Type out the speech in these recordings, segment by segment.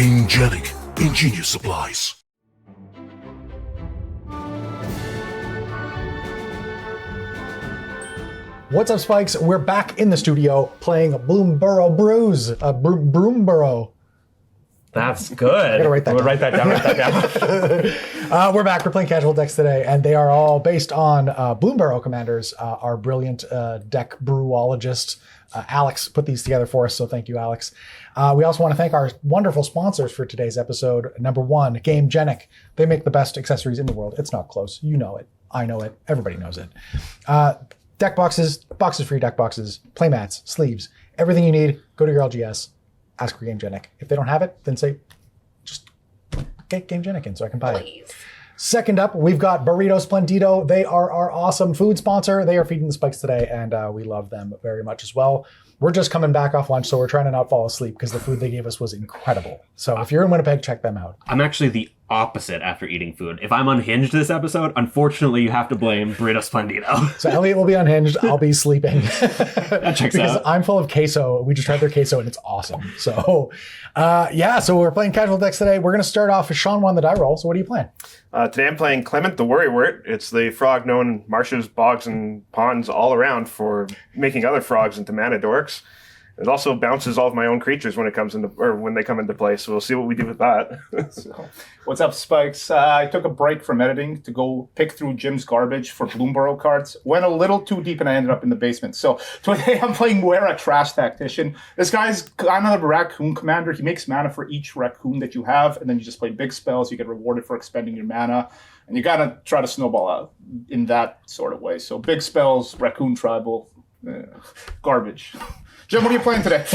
Angelic Ingenious Supplies. What's up, Spikes? We're back in the studio playing Bloomburrow Brews. Bloomburrow. That's good. I gotta write that down. Write that down. We're back. We're playing casual decks today, and they are all based on Bloomburrow Commanders. Our brilliant deck brewologist, Alex, put these together for us, so thank you, Alex. We also want to thank our wonderful sponsors for today's episode. Number one, Gamegenic. They make the best accessories in the world. It's not close. You know it. I know it. Everybody knows it. Deck boxes, boxes for your deck boxes, playmats, sleeves, everything you need. Go to your LGS, ask for Gamegenic. If they don't have it, then say, just get Gamegenic in so I can buy it. Second up, we've got Burrito Splendido. They are our awesome food sponsor. They are feeding the Spikes today, and we love them very much as well. We're just coming back off lunch, so we're trying to not fall asleep because the food they gave us was incredible. So if you're in Winnipeg, check them out. I'm actually the opposite after eating food. If I'm unhinged this episode, unfortunately, you have to blame Burrito Splendido. So Elliot will be unhinged. I'll be sleeping. That checks because out. I'm full of queso. We just tried their queso, and it's awesome. So, so we're playing casual decks today. We're going to start off with Sean won the die roll. So what are you playing? Today I'm playing Clement the Worrywart. It's the frog known in marshes, bogs, and ponds all around for making other frogs into mana dorks. It also bounces all of my own creatures when they come into play. So we'll see what we do with that. So, what's up, Spikes? I took a break from editing to go pick through Jim's garbage for Bloomburrow cards. Went a little too deep and I ended up in the basement. So today I'm playing Muerra, Trash Tactician. This guy's kind of a raccoon commander. He makes mana for each raccoon that you have, and then you just play big spells. You get rewarded for expending your mana. And you gotta try to snowball out in that sort of way. So big spells, raccoon tribal, garbage. Jim, what are you playing today?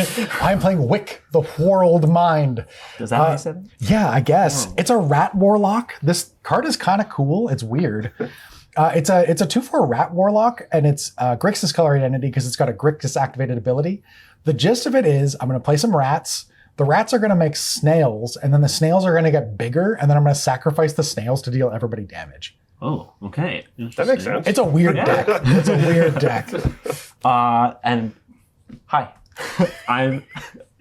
I'm playing Wick, the Whorled Mind. Does that make sense? Yeah, I guess. It's a rat warlock. This card is kind of cool. It's weird. It's a 2/4 rat warlock, and it's Grixis color identity because it's got a Grixis activated ability. The gist of it is I'm going to play some rats. The rats are going to make snails, and then the snails are going to get bigger, and then I'm going to sacrifice the snails to deal everybody damage. Oh, okay. That makes sense. It's a weird deck. It's a weird deck. And hi, I'm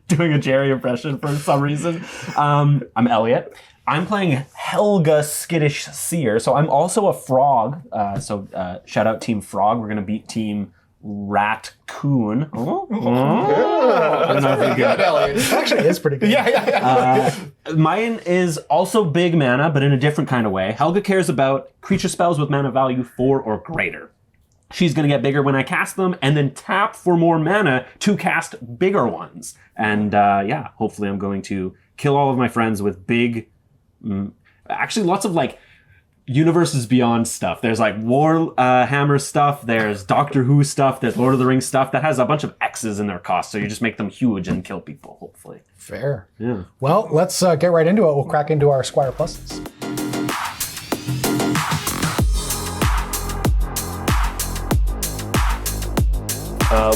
doing a Jerry impression for some reason. I'm Elliot. I'm playing Helga Skittish Seer. So I'm also a frog. Shout out Team Frog. We're going to beat Team Ratcoon. I don't know if you get Elliot. It actually is pretty good. Yeah. Mine is also big mana, but in a different kind of way. Helga cares about creature spells with mana value 4 or greater. She's going to get bigger when I cast them, and then tap for more mana to cast bigger ones. And hopefully I'm going to kill all of my friends with big, actually lots of like Universes Beyond stuff. There's like Warhammer stuff, there's Doctor Who stuff, there's Lord of the Rings stuff that has a bunch of X's in their cost, so you just make them huge and kill people, hopefully. Fair. Yeah. Well, let's get right into it. We'll crack into our Squire Pluses.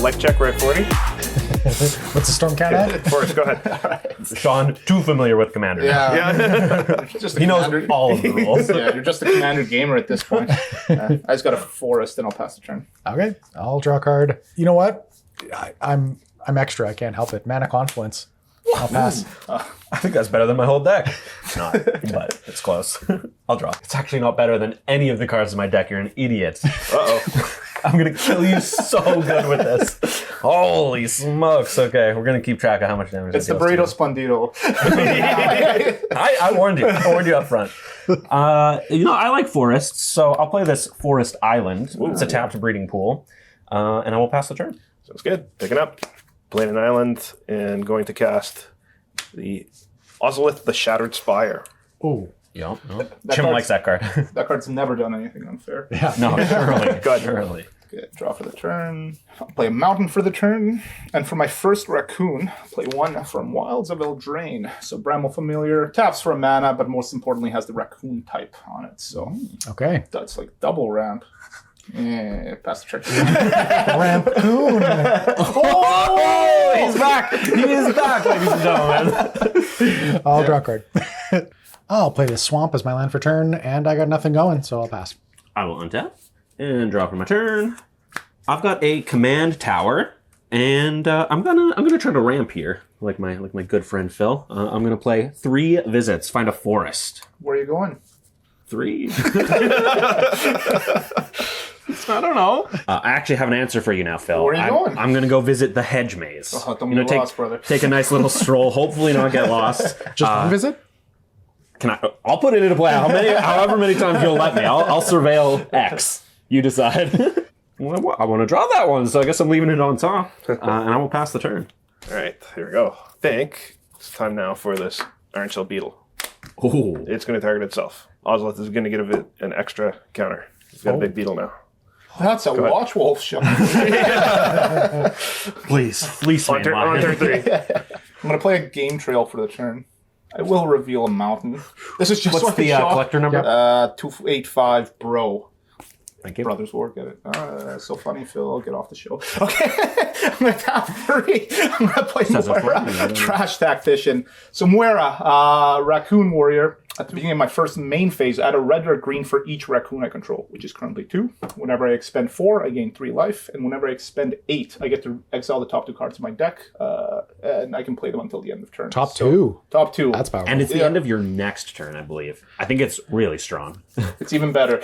Life check, right 40. What's the storm count at? Forrest, go ahead. Sean, too familiar with Commander. Yeah. He knows all of the rules. Yeah, you're just a commander gamer at this point. I just got a forest, and I'll pass the turn. Okay, I'll draw a card. You know what? I'm extra. I can't help it. Mana Confluence. I'll pass. I think that's better than my whole deck. Not, but it's close. I'll draw. It's actually not better than any of the cards in my deck. You're an idiot. Uh-oh. I'm going to kill you so good with this. Holy smokes. Okay, we're going to keep track of how much damage It's it the deals to Burrito you. Splendido. I warned you. I warned you up front. I like forests, so I'll play this Forest Island. It's a tapped breeding pool, and I will pass the turn. Sounds good. Picking up. Playing an island and going to cast the Ozolith the Shattered Spire. Ooh. Yep. That Jim card's- likes that card. That card's never done anything unfair. Yeah. No, surely. Good. Surely. Okay, draw for the turn. I'll play a mountain for the turn. And for my first raccoon, play one from Wilds of Eldraine. So Bramble Familiar taps for a mana, but most importantly has the raccoon type on it. So Okay. that's like double ramp. Yeah, pass the turn. Rampoon. Oh, he's back. He is back, ladies and gentlemen. I'll draw a card. I'll play this Swamp as my land for turn, and I got nothing going, so I'll pass. I will untap and draw for my turn. I've got a command tower, and I'm gonna try to ramp here. like my good friend Phil. I'm gonna play 3 visits. Find a forest. Where are you going? 3. I don't know. I actually have an answer for you now, Phil. Where are you going? I'm gonna go visit the hedge maze. Oh, don't get lost, brother. Take a nice little stroll. Hopefully not get lost. Just one visit? I'll put it into play. However many times you'll let me. I'll surveil X. You decide. Well, I want to draw that one, so I guess I'm leaving it on top, and I will pass the turn. All right, here we go. I think it's time now for this Iron Shell Beetle. Ooh. It's going to target itself. Ozolith is going to give it an extra counter. He's got a big beetle now. That's a watch wolf shot. Please, fleece me. On turn 3. I'm going to play a game trail for the turn. I will reveal a mountain. This is just What's the collector number? 285 bro. Thank you. Brothers War, get it. That's so funny, Phil. Get off the show. Okay, I'm going to tap 3. I'm going to play Muerra, Trash Tactician. So Muerra, Raccoon Warrior. At the beginning of my first main phase, add a red or green for each raccoon I control, which is currently 2. Whenever I expend 4, I gain 3 life. And whenever I expend 8, I get to exile the top 2 cards of my deck. And I can play them until the end of turn. Top 2. Top 2. That's powerful. And it's the end of your next turn, I believe. I think it's really strong. It's even better.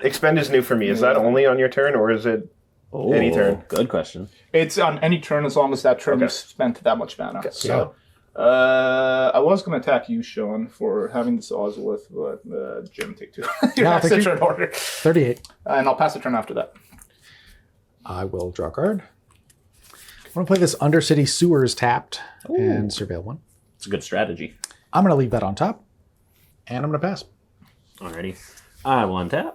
Expend is new for me. Is that only on your turn, or is it any turn? Good question. It's on any turn as long as that turn you've spent that much mana. Okay. So, I was going to attack you, Sean, for having this Ozolith, but Jim, take 2. Your next turn order. 38. And I'll pass the turn after that. I will draw a card. I'm going to play this Undercity Sewers tapped and surveil 1. It's a good strategy. I'm going to leave that on top, and I'm going to pass. Alrighty. I will untap.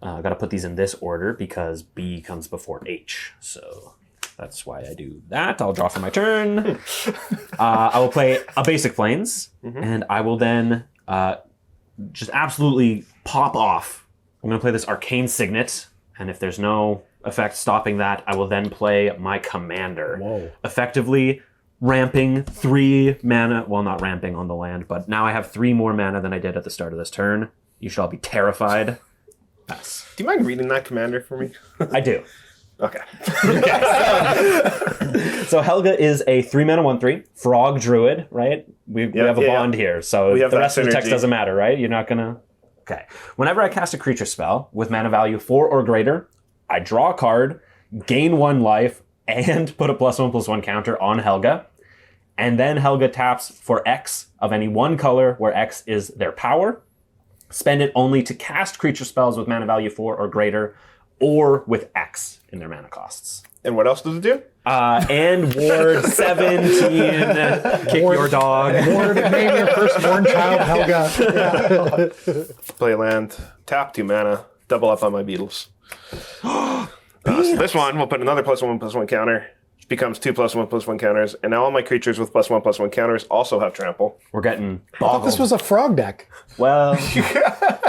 I've got to put these in this order because B comes before H. So that's why I do that. I'll draw for my turn. I will play a basic Plains, and I will then just absolutely pop off. I'm going to play this Arcane Signet, and if there's no effect stopping that, I will then play my Commander. Whoa. Effectively ramping 3 mana. Well, not ramping on the land, but now I have 3 more mana than I did at the start of this turn. You shall be terrified. Pass. Do you mind reading that commander for me? I do. Okay. So Helga is a 3-mana 1/3 frog druid, right? We have a bond here, so We have the that rest of the text synergy. doesn't matter, right? You're not gonna. Okay. Whenever I cast a creature spell with mana value 4 or greater, I draw a card, gain 1 life, and put a +1/+1 counter on Helga. And then Helga taps for X of any one color, where X is their power. Spend it only to cast creature spells with mana value 4 or greater, or with X in their mana costs. And what else does it do? And Ward 17, kick your dog. Ward, name your firstborn child, Helga. Play a land, tap 2 mana, double up on my beetles. So this one, we'll put another +1/+1 counter. Becomes 2 +1/+1 counters, and now all my creatures with +1/+1 counters also have trample. We're getting I thought this was a frog deck. well.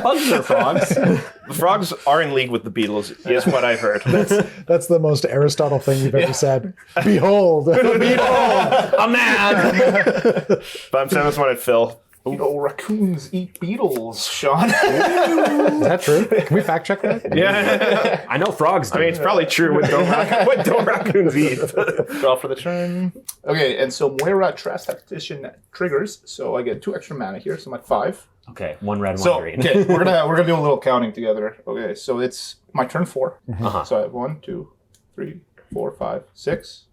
Bugs are frogs. The frogs are in league with the beetles, is what I've heard. That's the most Aristotle thing you've ever said. Behold. I'm mad. But I'm sending this one at Phil. You know, raccoons eat beetles, Sean. Is that true? Can we fact check that? Yeah. I know frogs do. I mean, it's probably true what don't raccoons eat. Draw for the turn. Okay, and so Muerra Trash Tactician triggers, so I get 2 extra mana here, so I'm at 5. Okay, 1 red, 1 So green. okay, we're gonna do a little counting together. Okay, so it's my turn 4. Uh-huh. So I have 1, 2, 3, 4, 5, 6,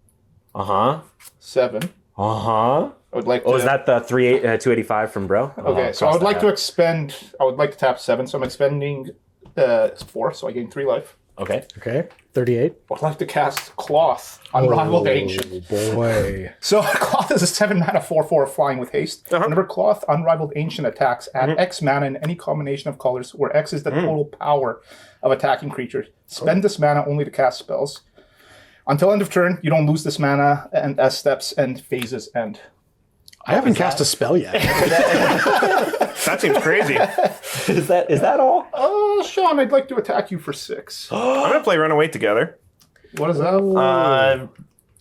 Uh-huh. 7. Uh-huh. I would like to. Oh, is that the 285 from Bro? Okay, so I would like to expend. I would like to tap 7, so I'm expending 4, so I gain 3 life. Okay. Okay. 38. I would like to cast Clauth, Unrivaled Ancient. Oh, boy. So Clauth is a 7 mana 4/4 flying with haste. Whenever Clauth, Unrivaled Ancient attacks, add X mana in any combination of colors where X is the total power of attacking creatures. Spend this mana only to cast spells. Until end of turn, you don't lose this mana and as steps and phases end. I haven't cast a spell yet. That seems crazy. Is that all? Sean, I'd like to attack you for 6. I'm going to play Runaway together. What is that?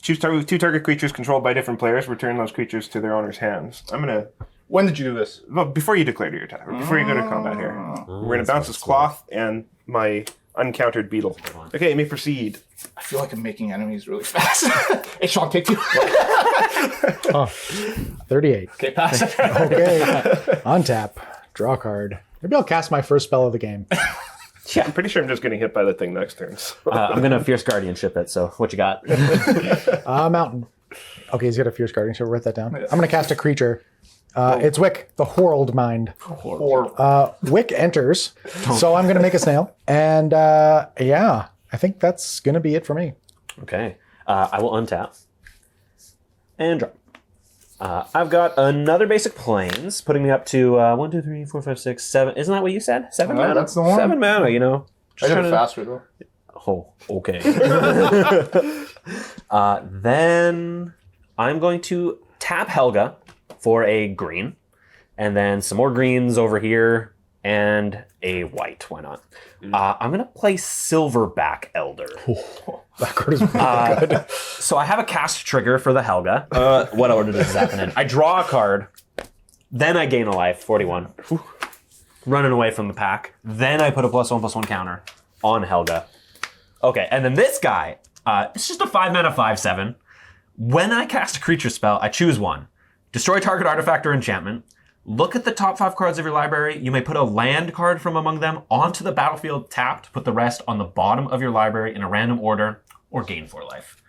Choose 2 target creatures controlled by different players. Return those creatures to their owner's hands. I'm going to... When did you do this? Well, before you declare your attack, or before you go to combat here. We're going to bounce this Clauth and my uncountered beetle. Okay, you may proceed. I feel like I'm making enemies really fast. Hey, Sean, take 2. Oh, 38. Okay, pass it. Okay. Untap. Draw a card. Maybe I'll cast my first spell of the game. I'm pretty sure I'm just getting hit by the thing next turn. So. I'm going to Fierce Guardianship it, so what you got? Mountain. Okay, he's got a Fierce Guardian, so write that down. I'm going to cast a creature. It's Wick, the Horled Mind. Wick enters, so I'm going to make a snail. And yeah, I think that's going to be it for me. Okay. I will untap and drop. I've got another basic planes, putting me up to 1, 2, 3, 4, 5, 6, 7. Isn't that what you said? 7 mana? That's the one. 7 mana, you know. I did it faster, though. Oh, okay. Then I'm going to tap Helga for a green, and then some more greens over here, and a white. Why not? I'm going to play Silverback Elder. That card is really good. So I have a cast trigger for the Helga. What order does this happen in? I draw a card, then I gain a life, 41. Running away from the pack. Then I put a +1/+1 counter on Helga. Okay, and then this guy, it's just a 5 mana 5/7. When I cast a creature spell, I choose one. Destroy target artifact or enchantment. Look at the top 5 cards of your library. You may put a land card from among them onto the battlefield tapped. Put the rest on the bottom of your library in a random order or gain 4 life.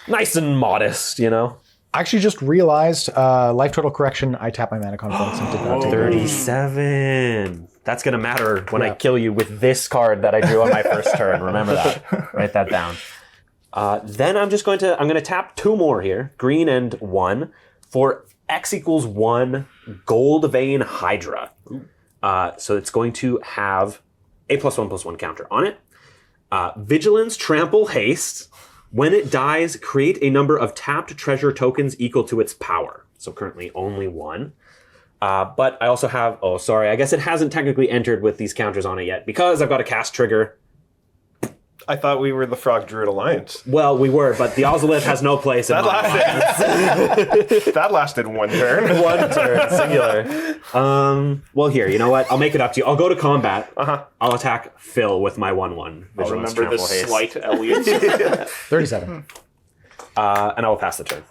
Nice and modest, you know? I actually just realized, life total correction, I tapped my mana confidence and did not take it. 37. That's going to matter when I kill you with this card that I drew on my first turn. Remember that. Write that down. Then I'm going to tap 2 more here, green and 1, for X = 1 Gold Vein Hydra. So it's going to have a +1/+1 counter on it. Vigilance, Trample, Haste. When it dies, create a number of tapped treasure tokens equal to its power. So currently only 1. But I also have, I guess it hasn't technically entered with these counters on it yet because I've got a cast trigger. I thought we were the Frog Druid Alliance. Well, we were, but the Ozolith has no place in my alliance. That lasted 1 turn. 1 turn, singular. Well, here, you know what? I'll make it up to you. I'll go to combat. I'll attack Phil with my 1/1. I'll remember this slight Elliot. 37. And I will pass the turn.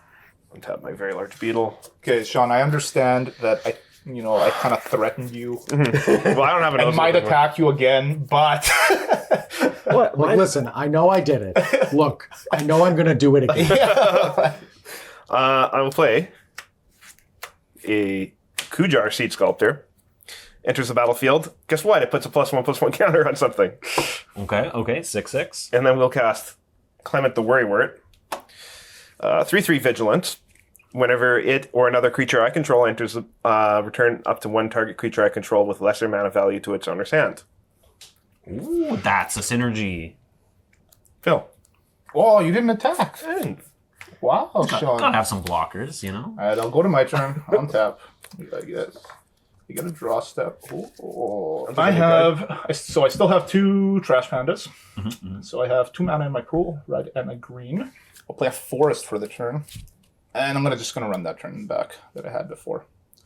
Untap my very large beetle. Okay, Sean, I understand that I kind of threatened you. Well, I don't have an I might attack you again, but... Look, listen, I know I did it. Look, I know I'm going to do it again. I will play a Kujar Seed Sculptor. Enters the battlefield. Guess what? It puts a +1/+1 counter on something. Okay, 6/6. And then we'll cast Clement the Worrywart. 3/3 Vigilance. Whenever it or another creature I control enters, return up to 1 target creature I control with lesser mana value to its owner's hand. Ooh, that's a synergy. Phil. Oh, you didn't attack. Wow, Sean. Gotta have some blockers, you know? All right, I'll go to my turn. Untap, I guess. You got a draw step. Oh. So I still have 2 Trash Pandas. So I have 2 mana in my pool, red and a green. I'll play a Forest for the turn. And I'm just going to run that turn back that I had before.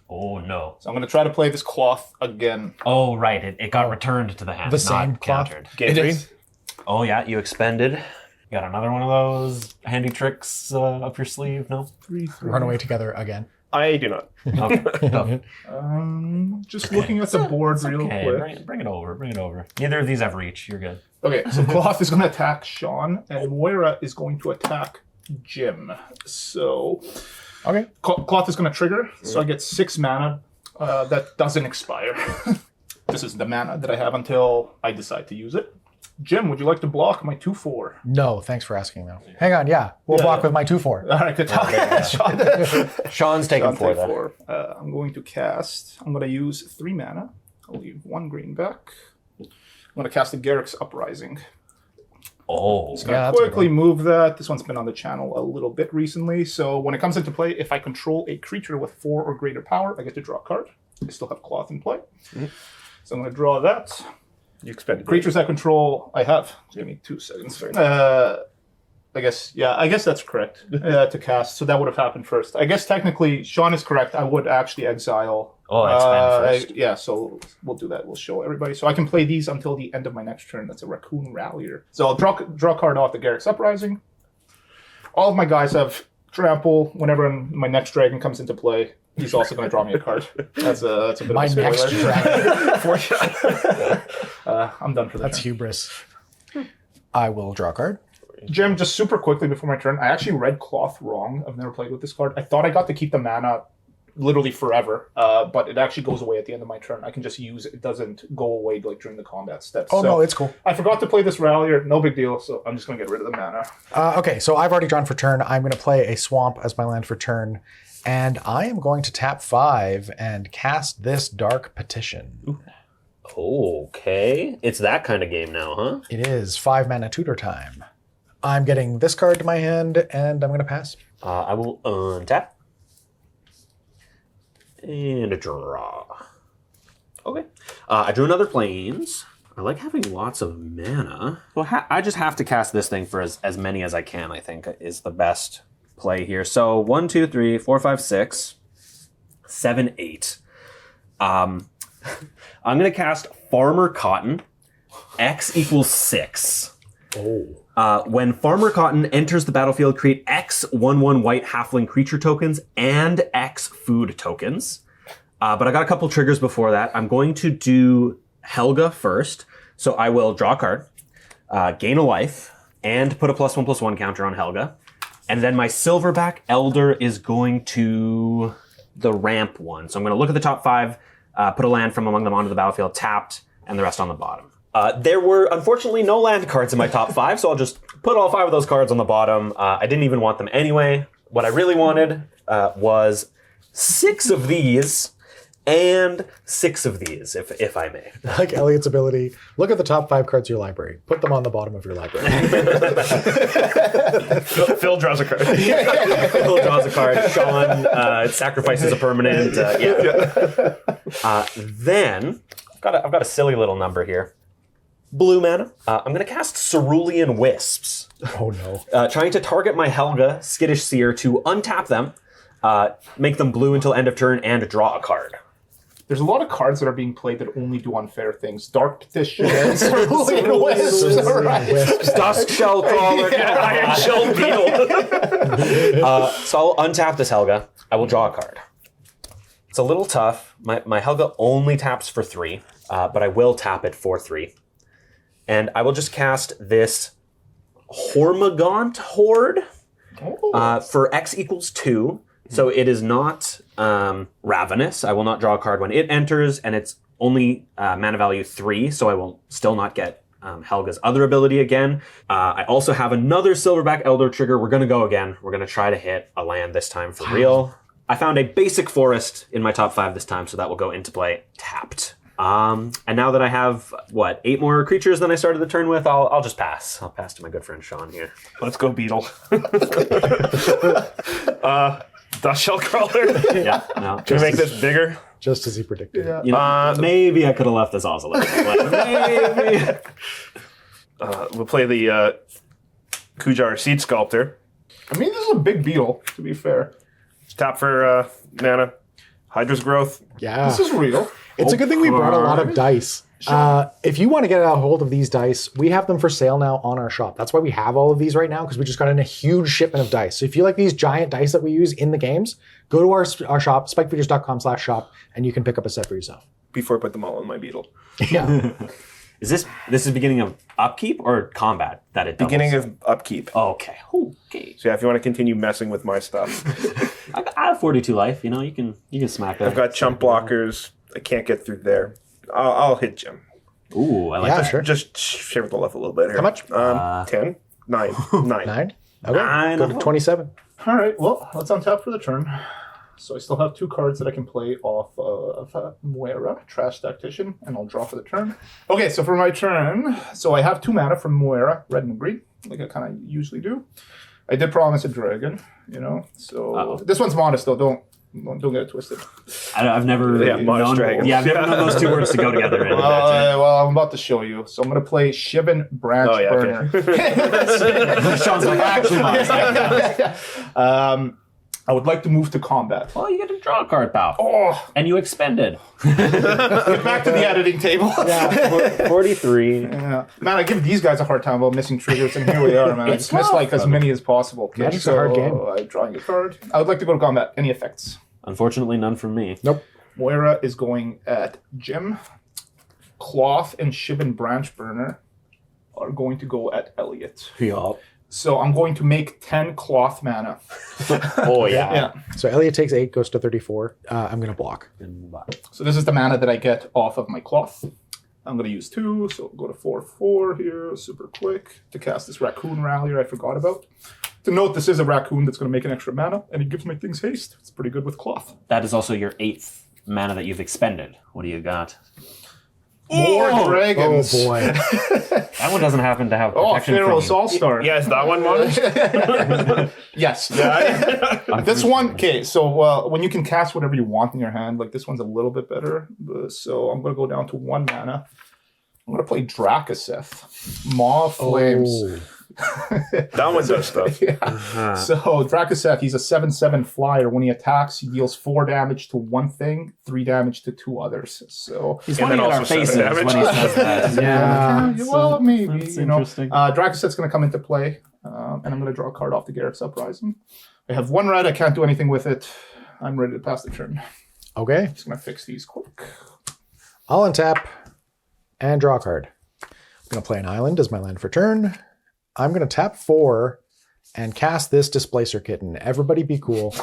Oh, no. So I'm going to try to play this Clauth again. Oh, right. It got returned to the hand. The same not Clauth? countered. It is. Oh, yeah. You expended. You got another one of those handy tricks up your sleeve? No? 3. Run away together again. I do not. Okay. Just looking at the board real quick. Bring it over. Neither of these have reach. You're good. Okay, so Clauth is going to attack Sean, and Muerra is going to attack Jim. So, Okay. Clauth is going to trigger, so I get 6 mana. That doesn't expire. This is the mana that I have until I decide to use it. Jim, would you like to block my 2/4? No, thanks for asking, though. Hang on, we'll block with my 2/4. All right, good talk. Sean's taking 4 then. 4. I'm going to use 3 mana. I'll leave 1 green back. I'm going to cast a Garrick's Uprising. Oh. Just going to quickly move that. This one's been on the channel a little bit recently. So when it comes into play, if I control a creature with 4 or greater power, I get to draw a card. I still have Clauth in play. So I'm going to draw that. You expended Creatures I control, I have. Just give me 2 seconds. I guess that's correct to cast. So that would have happened first. I guess technically, Sean is correct. I would actually exile. Expend first. Yeah, so we'll do that. We'll show everybody. So I can play these until the end of my next turn. That's a Raccoon Rallier. So I'll draw a card off the Garrick's Uprising. All of my guys have trample. Whenever my next dragon comes into play, he's also going to draw me a card. That's a bit My of a next spoiler. dragon. I'm done for that. That's hubris. I will draw a card. Jim, just super quickly before my turn, I actually read Clauth wrong. I've never played with this card. I thought I got to keep the mana literally forever, but it actually goes away at the end of my turn. I can just use it. It doesn't go away like during the combat steps. Oh, no, it's cool. I forgot to play this Rallier. No big deal, so I'm just going to get rid of the mana. Okay, so I've already drawn for turn. I'm going to play a swamp as my land for turn. And I am going to tap 5 and cast this Dark Petition. Okay. It's that kind of game now, huh? It is 5 mana tutor time. I'm getting this card to my hand, and I'm going to pass. I will untap. And a draw. Okay. I drew another Plains. I like having lots of mana. Well, I just have to cast this thing for as many as I can, I think, is the best play here. So 1, 2, 3, 4, 5, 6, 7, 8. I'm going to cast Farmer Cotton. X equals 6. When Farmer Cotton enters the battlefield, create X 1/1 white halfling creature tokens and X food tokens. But I got a couple triggers before that. I'm going to do Helga first. So I will draw a card, gain a life, and put a +1/+1 counter on Helga. And then my Silverback Elder is going to the ramp one. So I'm going to look at the top 5, put a land from among them onto the battlefield, tapped, and the rest on the bottom. There were, unfortunately, no land cards in my top 5, so I'll just put all 5 of those cards on the bottom. I didn't even want them anyway. What I really wanted was 6 of these and 6 of these, if I may. Like Elliot's ability, look at the top 5 cards of your library. Put them on the bottom of your library. Phil draws a card. Phil draws a card. Sean sacrifices a permanent. Then, I've got a silly little number here. Blue mana. I'm going to cast Cerulean Wisps. Oh, no. Trying to target my Helga, Skittish Seer, to untap them, make them blue until end of turn, and draw a card. There's a lot of cards that are being played that only do unfair things. Dark Petition, Cerulean Wisps, Dusk Shell Crawler, Iron Shell Beetle. So I'll untap this Helga. I will draw a card. It's a little tough. My Helga only taps for 3, but I will tap it for 3. And I will just cast this Hormagaunt Horde for X equals 2. So it is not Ravenous. I will not draw a card when it enters, and it's only mana value 3, so I will still not get Helga's other ability again. I also have another Silverback Elder trigger. We're going to go again. We're going to try to hit a land this time for real. I found a basic forest in my top 5 this time, so that will go into play tapped. And now that I have, 8 more creatures than I started the turn with, I'll just pass. I'll pass to my good friend Sean here. Let's go, Beetle. Dust Shell Crawler. Yeah, no. Can we make this bigger? Just as he predicted. Yeah. You know, maybe I could have left this off a little bit. Maybe. We'll play the Kujar Seed Sculptor. I mean, this is a big beetle, to be fair. Tap for mana. Hydra's Growth. Yeah. This is real. It's a good thing we brought a lot of dice. If you want to get a hold of these dice, we have them for sale now on our shop. That's why we have all of these right now, because we just got in a huge shipment of dice. So if you like these giant dice that we use in the games, go to our shop, spikefeatures.com/shop, and you can pick up a set for yourself. Before I put them all on my Beetle. Yeah. Is this beginning of upkeep or combat that it doubles? Beginning of upkeep. Okay. Okay. So yeah, if you want to continue messing with my stuff. I have 42 life. You know, you can smack that. I've got chump blockers. I can't get through there. I'll hit Jim. Ooh, I like Yeah, that. sure. Just shiver the left a little bit here. How much? 10? 9. 9. 9? Okay. 9. Go to 27. All right, well, let's untap for the turn. So I still have 2 cards that I can play off of Muerra, Trash Tactician, and I'll draw for the turn. Okay, so for my turn, so I have 2 mana from Muerra, red and green, like I kind of usually do. I did promise a dragon, so this one's modest though. Don't get it twisted. I've never modest dragon. Yeah, I've never known those 2 words to go together. Well, I'm about to show you. So I'm going to play Shivan Branch Burner. Sean's like, actually, I would like to move to combat. Well, you get to draw a card, pal. Oh, And you expended. get back to the editing table. 43. Yeah. Man, I give these guys a hard time about missing triggers, and here we are, man. I just missed like as many as possible. Okay, Magic's a hard game. I'm drawing a card. I would like to go to combat. Any effects? Unfortunately, none from me. Nope. Muerra is going at Jim. Clauth and Shibin Branchburner are going to go at Elliot. Yeah. So I'm going to make 10 Clauth mana. Oh, yeah. Yeah. So Elliot takes 8, goes to 34. I'm going to block. So this is the mana that I get off of my Clauth. I'm going to use 2, so go to 4/4 here, super quick, to cast this Raccoon Rallier I forgot about. To note, this is a Raccoon that's going to make an extra mana, and it gives my things haste. It's pretty good with Clauth. That is also your 8th mana that you've expended. What do you got? More dragons. Oh boy. That one doesn't happen to have Oh, protection from Pharaoh's you. All-Star. Yeah, is that one one? Yes. This one, okay, so when you can cast whatever you want in your hand, like this one's a little bit better. So I'm going to go down to 1 mana. I'm going to play Drakaseth. Maw of Flames. Oh. That one does stuff. Yeah. So Drakaseth, he's a 7/7 flyer. When he attacks, he deals 4 damage to one thing, 3 damage to 2 others. So He's And pointing then at our also 7 faces when he damage. says that. Yeah. well, maybe That's you know. interesting. Drakaseth's going to come into play, and I'm going to draw a card off the Garrett's Uprising. I have 1 red. I can't do anything with it. I'm ready to pass the turn. Okay. Just going to fix these quick. I'll untap and draw a card. I'm going to play an island as my land for turn. I'm going to tap 4 and cast this Displacer Kitten. Everybody be cool.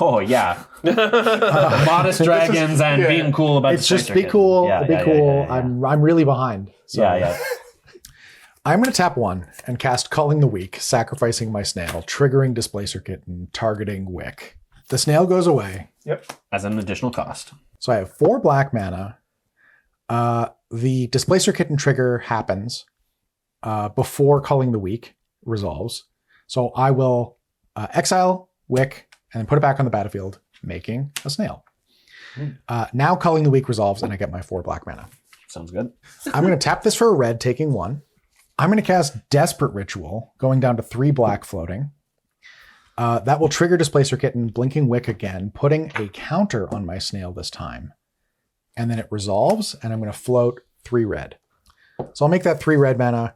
Oh, yeah. Modest dragons and yeah. being cool about It's the just Displacer be cool. Kitten. Be cool. Yeah. I'm really behind. So Yeah. I'm going to tap 1 and cast Culling the Weak, sacrificing my snail, triggering Displacer Kitten, targeting Wick. The snail goes away. Yep. As an additional cost. So I have 4 black mana. The Displacer Kitten trigger happens before Culling the Weak resolves. So I will exile Wick and then put it back on the battlefield, making a snail. Now Culling the Weak resolves and I get my 4 black mana. Sounds good. I'm going to tap this for a red, taking 1. I'm going to cast Desperate Ritual, going down to 3 black floating. That will trigger Displacer Kitten, blinking Wick again, putting a counter on my snail this time. And then it resolves, and I'm going to float 3 red. So I'll make that 3 red mana.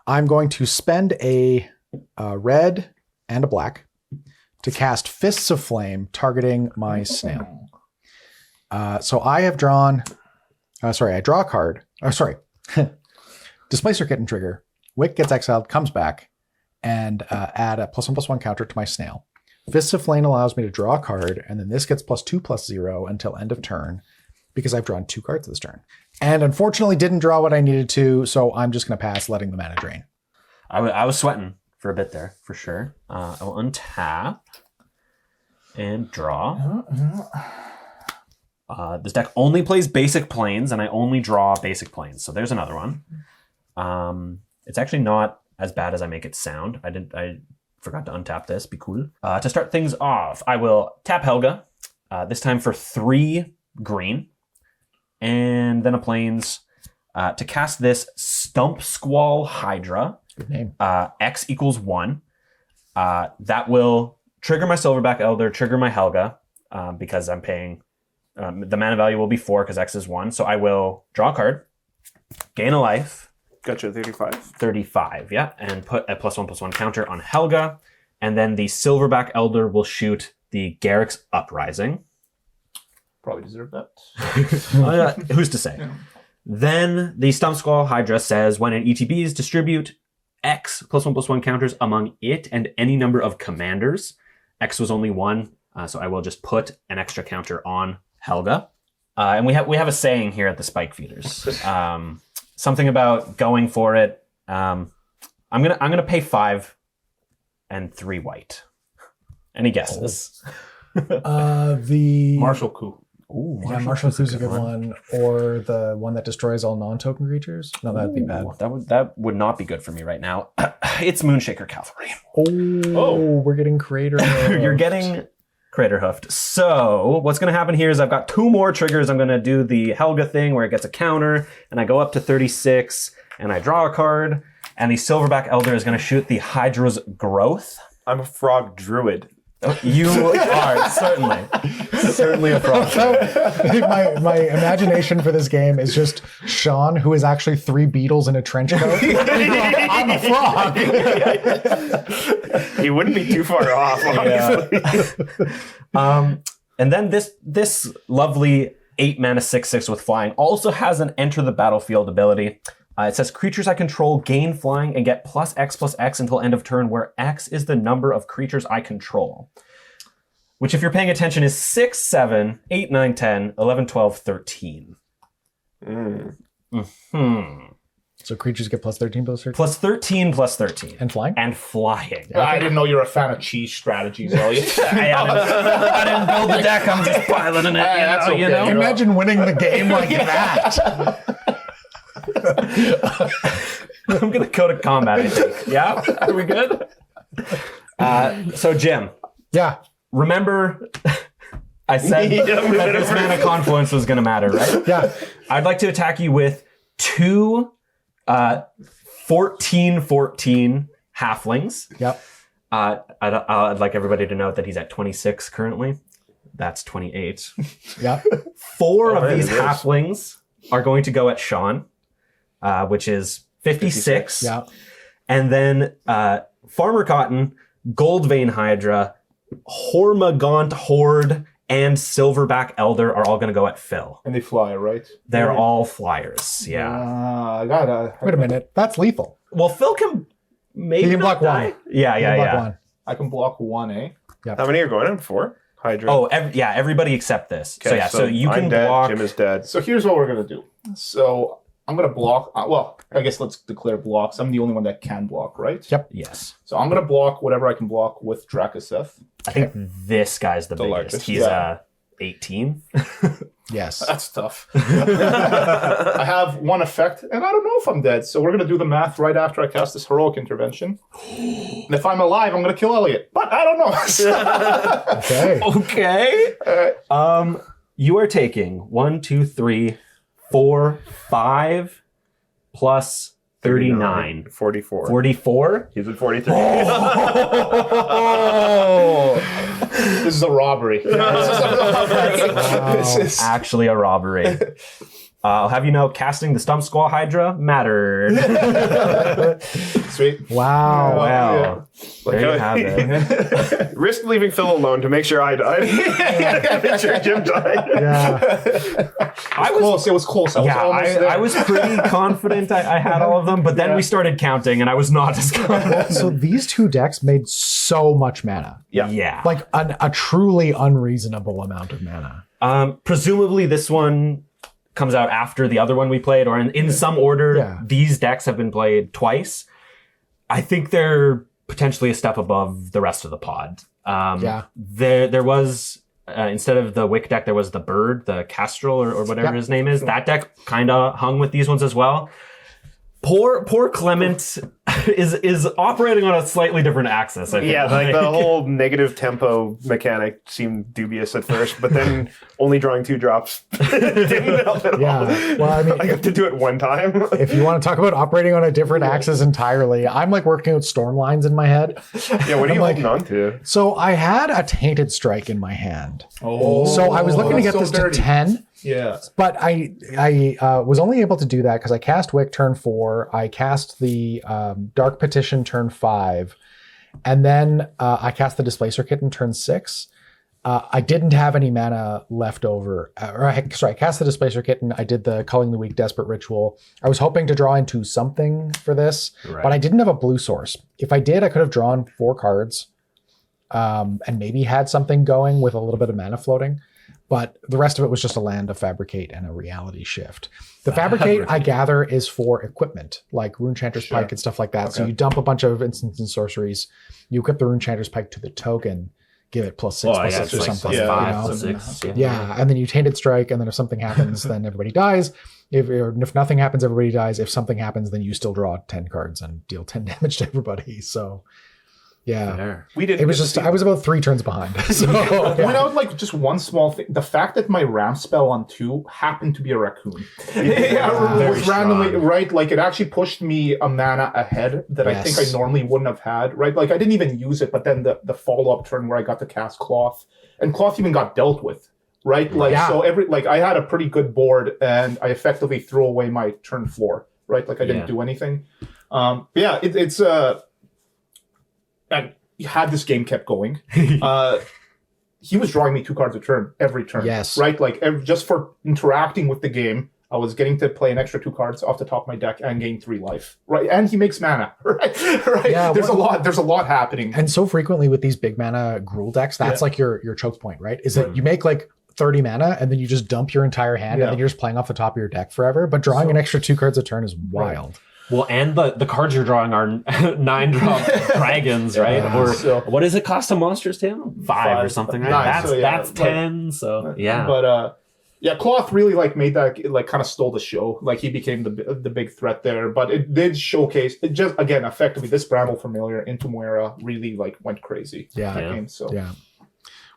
I'm going to spend a red and a black to cast Fists of Flame, targeting my snail. So I have drawn... I draw a card. Displacer Kitten trigger. Wick gets exiled, comes back, and add a +1/+1 counter to my snail. Fists of Flame allows me to draw a card, and then this gets +2/+0 until end of turn, because I've drawn 2 cards this turn. And unfortunately didn't draw what I needed to, so I'm just going to pass, letting the mana drain. I was sweating for a bit there, for sure. I will untap and draw. This deck only plays basic planes, and I only draw basic planes. So there's another one. It's actually not as bad as I make it sound. I forgot to untap this. Be cool. To start things off, I will tap Helga, this time for 3 green, and then a plains to cast this Stump Squall Hydra. Good name. X equals 1. That will trigger my Silverback Elder, trigger my Helga, because I'm paying... the mana value will be 4 because X is 1. So I will draw a card, gain a life. Gotcha, 35. 35, yeah. And put a +1/+1 counter on Helga. And then the Silverback Elder will shoot the Garrick's Uprising. Probably deserve that. Who's to say? Yeah. Then the Stump Squall Hydra says, when an ETBs distribute X +1/+1 counters among it and any number of commanders. X was only 1, so I will just put an extra counter on Helga. And we have a saying here at the Spike Feeders. Something about going for it. I'm gonna pay 5 and 3 white. Any guesses? The Marshall Coup. Ooh, Marshall Cou's a good one, or the one that destroys all non-token creatures. No, that'd be bad. That would not be good for me right now. It's Moonshaker Cavalry. Oh, we're getting Crater. You're getting Crater Hoofed. So what's going to happen here is I've got 2 more triggers. I'm going to do the Helga thing where it gets a counter, and I go up to 36, and I draw a card, and the Silverback Elder is going to shoot the Hydra's Growth. I'm a frog druid. You are certainly a frog. I think my imagination for this game is just Sean, who is actually 3 beetles in a trench coat. I'm a frog. He wouldn't be too far off, honestly. And then this lovely 8 mana 6/6 with flying also has an enter the battlefield ability. It says creatures I control gain flying and get +X/+X until end of turn, where X is the number of creatures I control. Which, if you're paying attention, is 6, 7, 8, 9, 10, 11, 12, 13. So creatures get +13/+13? +13/+13. And flying? And flying. I didn't know you were a fan of cheese strategies, Elliot. I didn't build the deck, I'm just piloting it. That's okay. You know? Imagine winning the game like that. I'm going to go to combat, I think. Yeah? Are we good? So, Jim, Yeah. remember I said that this mana confluence was going to matter, right? Yeah. I'd like to attack you with 2 14/14 halflings. Yep. I'd like everybody to note that he's at 26 currently. That's 28. Yep. 4 of these it is. halflings are going to go at Sean, which is 56. Yeah. And then Farmer Cotton, Goldvein Hydra, Hormagaunt Horde, and Silverback Elder are all going to go at Phil. And they fly, right? They're all flyers. Yeah. I gotta. Wait a minute. That's lethal. Well, Phil can maybe He can block not die. one. Yeah, yeah, Block yeah. one. I can block 1, eh? How many are going on? 4? Hydra. Oh, everybody except this. Okay, so you I'm can dead, block. Jim is dead. So here's what we're gonna do. So I'm gonna block. Well, I guess let's declare blocks. I'm the only one that can block, right? Yep. Yes. So I'm gonna block whatever I can block with Drakaseth. I think this guy's the biggest. largest, He's yeah. 18. Yes. That's tough. I have 1 effect, and I don't know if I'm dead. So we're gonna do the math right after I cast this heroic intervention. And if I'm alive, I'm gonna kill Elliot. But I don't know. Okay. Okay. You are taking 1, 2, 3, 4, 5 plus 39. 44. 44? He's at 43. This is a robbery. This is Actually a robbery. I'll have you know, casting the Stump Squall Hydra mattered. sweet. Wow. Well, there you have it. Risk leaving Phil alone to make sure I died. Make sure Jim died. Yeah. It was close. I was almost there. I was pretty confident I had all of them, but then we started counting and I was not as confident. So these 2 decks made so much mana. Yeah. Like a truly unreasonable amount of mana. Presumably this one comes out after the other one we played, or in some order. Yeah. These decks have been played twice. I think they're potentially a step above the rest of the pod. Yeah. There was, instead of the Wick deck, there was the Bird, the Castrel, or whatever his name is. That deck kind of hung with these ones as well. Poor Clement is operating on a slightly different axis. I think. Yeah, like the whole negative tempo mechanic seemed dubious at first, but then only drawing 2 drops didn't help at all. Yeah. Well, I mean, I got to do it one time. if you want to talk about operating on a different axis entirely, I'm like working out storm lines in my head. Yeah, what are you like- holding on to? So I had a Tainted Strike in my hand. Oh, So I was looking to get so this dirty. to 10. Yeah. But I was only able to do that because I cast Wick turn 4. I cast the Dark Petition turn 5. And then I cast the Displacer Kitten turn 6. I didn't have any mana left over. I cast the Displacer Kitten. I did the Culling the Weak Desperate Ritual. I was hoping to draw into something for this, but I didn't have a blue source. If I did, I could have drawn 4 cards and maybe had something going with a little bit of mana floating. But the rest of it was just a land, a Fabricate, and a Reality Shift. The Fabricate, I gather, is for equipment, like Runechanter's Pike and stuff like that. So you dump a bunch of instants and sorceries, you equip the Runechanter's Pike to the token, give it +6/+6 or something. yeah, you know? +6. Yeah, and then you Tainted Strike, and then if something happens, then everybody dies. If nothing happens, everybody dies. If something happens, then you still draw 10 cards and deal 10 damage to everybody. So Yeah. There. We didn't. It was get to just see I was about 3 turns behind. So, point out like just one small thing. The fact that my ram spell on 2 happened to be a raccoon. Yeah, Very was randomly strong. right. Like it actually pushed me a mana ahead that I think I Yes. normally wouldn't have had. Right. Like I didn't even use it, but then the follow up turn where I got to cast Clauth, and Clauth even got dealt with. Right. Like Yeah. so I had a pretty good board, and I effectively threw away my turn 4. Right. Like I didn't Yeah. do anything. It's and had this game kept going, he was drawing me 2 cards a turn every turn. Yes. Right? Like just for interacting with the game, I was getting to play an extra 2 cards off the top of my deck and gain 3 life. Right? And he makes mana. Right? Right? Yeah, There's a lot happening. and so frequently with these big mana Gruul decks, that's like your choke point, right? Is that you make like 30 mana and then you just dump your entire hand Yeah. and then you're just playing off the top of your deck forever. But drawing an extra 2 cards a turn is wild. Well, and the cards you're drawing are 9-drop dragons, right? Yeah. Or So- what does it cost a Monsters Tale? 5 or something, right? 9, That's so yeah, that's but- 10. So yeah. But Clauth really like made that like kind of stole the show. Like he became the big threat there. But it did showcase it just again effectively this Bramble Familiar into Muerra really like went crazy. Yeah. That Yeah. game. So Yeah.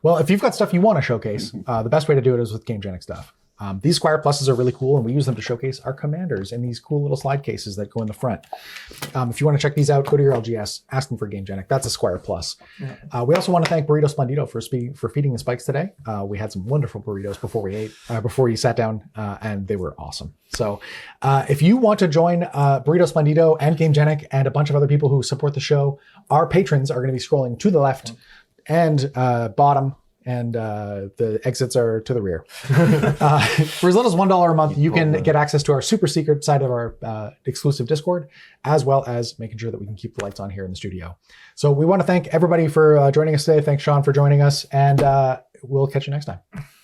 Well, if you've got stuff you want to showcase, the best way to do it is with GameGenic stuff. These Squire Pluses are really cool, and we use them to showcase our commanders in these cool little slide cases that go in the front. If you want to check these out, go to your LGS, ask them for GameGenic. That's a Squire Plus. We also want to thank Burrito Splendido for feeding the spikes today. We had some wonderful burritos before we sat down, and they were awesome. So if you want to join Burrito Splendido and GameGenic and a bunch of other people who support the show, our patrons are going to be scrolling to the left and bottom, and the exits are to the rear. For as little as $1 a month, you can get access to our super secret side of our exclusive Discord, as well as making sure that we can keep the lights on here in the studio. So we want to thank everybody for joining us today. Thanks, Sean, for joining us, and we'll catch you next time.